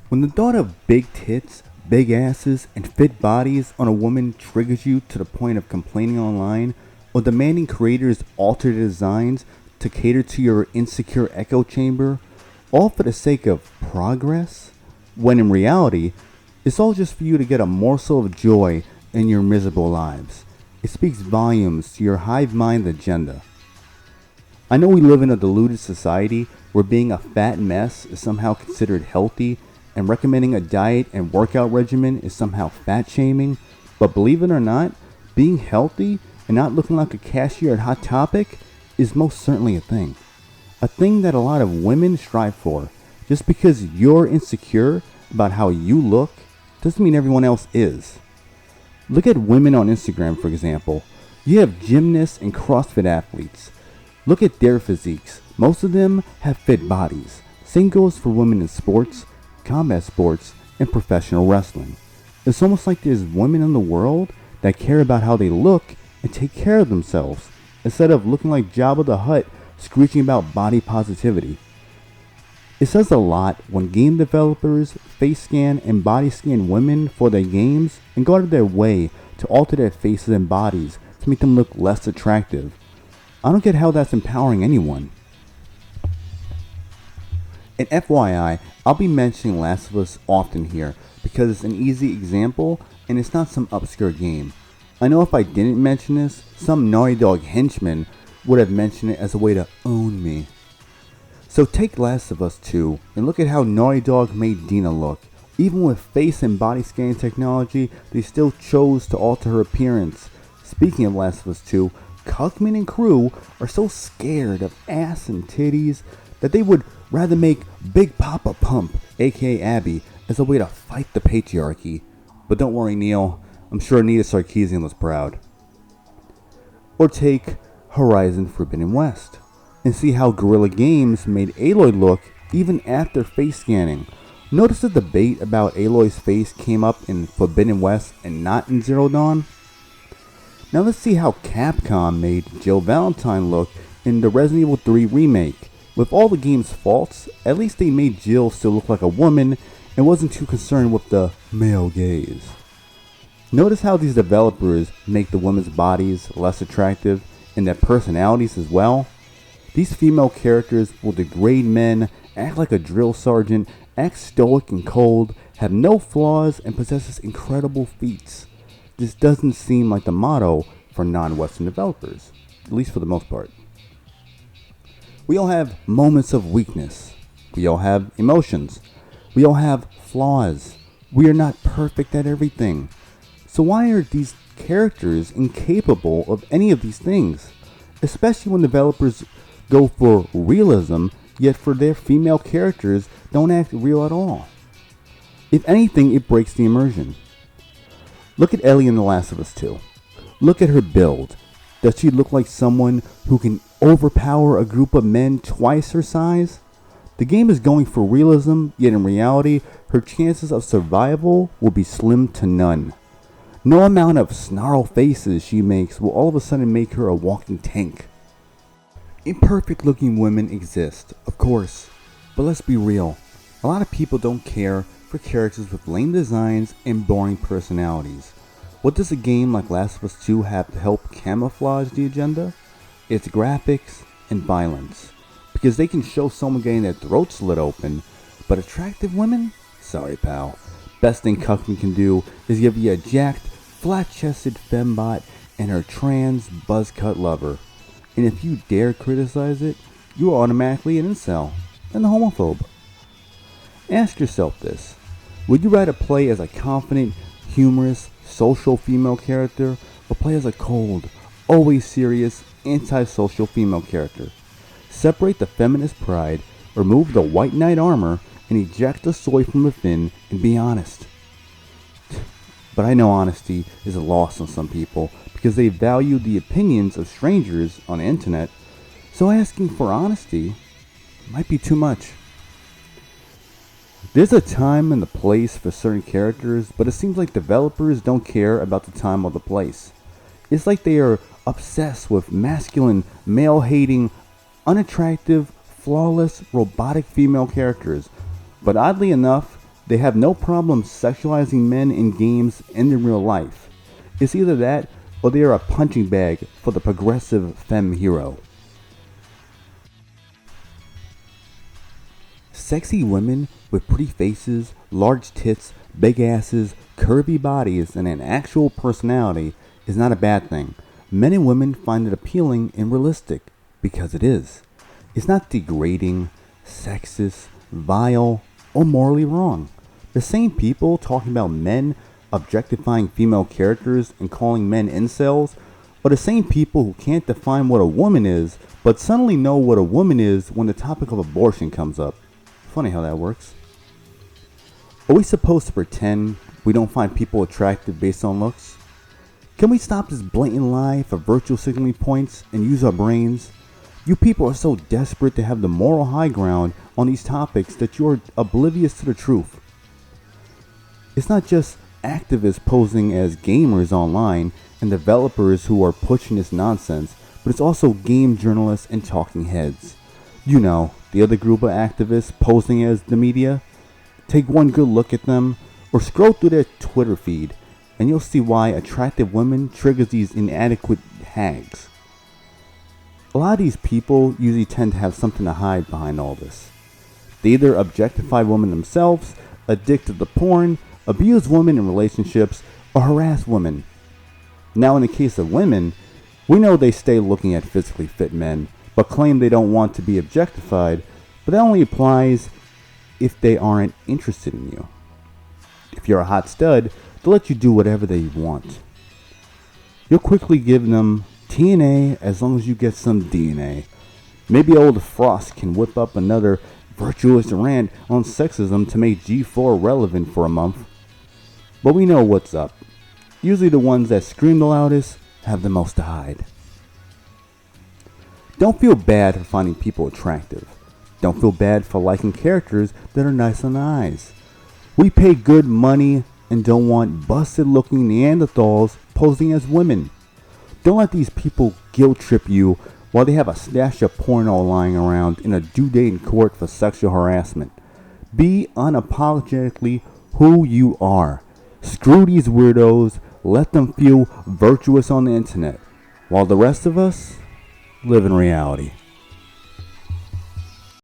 When the thought of big tits, big asses, and fit bodies on a woman triggers you to the point of complaining online or demanding creators alter their designs to cater to your insecure echo chamber, all for the sake of progress, when in reality, it's all just for you to get a morsel of joy in your miserable lives. It speaks volumes to your hive mind agenda. I know we live in a deluded society where being a fat mess is somehow considered healthy and recommending a diet and workout regimen is somehow fat shaming, but believe it or not, being healthy and not looking like a cashier at Hot Topic is most certainly a thing. A thing that a lot of women strive for. Just because you're insecure about how you look doesn't mean everyone else is. Look at women on Instagram, for example. You have gymnasts and CrossFit athletes. Look at their physiques. Most of them have fit bodies. Same goes for women in sports, combat sports, and professional wrestling. It's almost like there's women in the world that care about how they look and take care of themselves, instead of looking like Jabba the Hutt screeching about body positivity. It says a lot when game developers face scan and body scan women for their games and go out of their way to alter their faces and bodies to make them look less attractive. I don't get how that's empowering anyone. And FYI, I'll be mentioning Last of Us often here because it's an easy example and it's not some obscure game. I know if I didn't mention this, some Naughty Dog henchman would have mentioned it as a way to own me. So take Last of Us 2 and look at how Naughty Dog made Dina look. Even with face and body scanning technology, they still chose to alter her appearance. Speaking of Last of Us 2, Cuckman and crew are so scared of ass and titties that they would rather make Big Papa Pump, aka Abby, as a way to fight the patriarchy. But don't worry, Neil, I'm sure Anita Sarkeesian was proud. Or take Horizon Forbidden West and see how Guerrilla Games made Aloy look even after face scanning. Notice the debate about Aloy's face came up in Forbidden West and not in Zero Dawn? Now let's see how Capcom made Jill Valentine look in the Resident Evil 3 remake. With all the game's faults, at least they made Jill still look like a woman and wasn't too concerned with the male gaze. Notice how these developers make the women's bodies less attractive and their personalities as well. These female characters will degrade men, act like a drill sergeant, act stoic and cold, have no flaws, and possesses incredible feats. This doesn't seem like the motto for non-Western developers, at least for the most part. We all have moments of weakness. We all have emotions. We all have flaws. We are not perfect at everything. So why are these characters incapable of any of these things? Especially when developers go for realism, yet for their female characters don't act real at all. If anything, it breaks the immersion. Look at Ellie in The Last of Us 2. Look at her build. Does she look like someone who can overpower a group of men twice her size? The game is going for realism, yet in reality, her chances of survival will be slim to none. No amount of snarl faces she makes will all of a sudden make her a walking tank. Imperfect looking women exist, of course, but let's be real. A lot of people don't care for characters with lame designs and boring personalities. What does a game like Last of Us 2 have to help camouflage the agenda? It's graphics and violence. Because they can show someone getting their throat slit open, but attractive women? Sorry pal. Best thing Cuckman can do is give you a jacked, flat-chested fembot and her trans buzzcut lover. And if you dare criticize it, you are automatically an incel and a homophobe. Ask yourself this. Would you rather play as a confident, humorous, social female character or play as a cold, always serious, antisocial female character? Separate the feminist pride, remove the white knight armor, and eject the soy from within and be honest. But I know honesty is lost on some people because they value the opinions of strangers on the internet, so asking for honesty might be too much. There's a time and the place for certain characters, but it seems like developers don't care about the time or the place. It's like they are obsessed with masculine, male-hating, unattractive, flawless, robotic female characters. But oddly enough, They have no problem sexualizing men in games and in real life. It's either that or they are a punching bag for the progressive femme hero. Sexy women with pretty faces, large tits, big asses, curvy bodies, and an actual personality is not a bad thing. Men and women find it appealing and realistic because it is. It's not degrading, sexist, vile, or morally wrong. The same people talking about men objectifying female characters and calling men incels are the same people who can't define what a woman is but suddenly know what a woman is when the topic of abortion comes up. Funny how that works. Are we supposed to pretend we don't find people attractive based on looks? Can we stop this blatant lie for virtual signaling points and use our brains? You people are so desperate to have the moral high ground on these topics that you are oblivious to the truth. It's not just activists posing as gamers online and developers who are pushing this nonsense, but it's also game journalists and talking heads. You know, the other group of activists posing as the media. Take one good look at them or scroll through their Twitter feed and you'll see why attractive women triggers these inadequate hags. A lot of these people usually tend to have something to hide behind all this. They either objectify women themselves, addicted to porn, abuse women in relationships, or harass women. Now in the case of women, we know they stay looking at physically fit men, but claim they don't want to be objectified, but that only applies if they aren't interested in you. If you're a hot stud, they'll let you do whatever they want. You'll quickly give them TNA as long as you get some DNA. Maybe old Frost can whip up another virtuous rant on sexism to make G4 relevant for a month. But we know what's up. Usually the ones that scream the loudest have the most to hide. Don't feel bad for finding people attractive. Don't feel bad for liking characters that are nice on the eyes. We pay good money and don't want busted looking Neanderthals posing as women. Don't let these people guilt trip you while they have a stash of porno lying around in a due date in court for sexual harassment. Be unapologetically who you are. Screw these weirdos, let them feel virtuous on the internet, while the rest of us live in reality.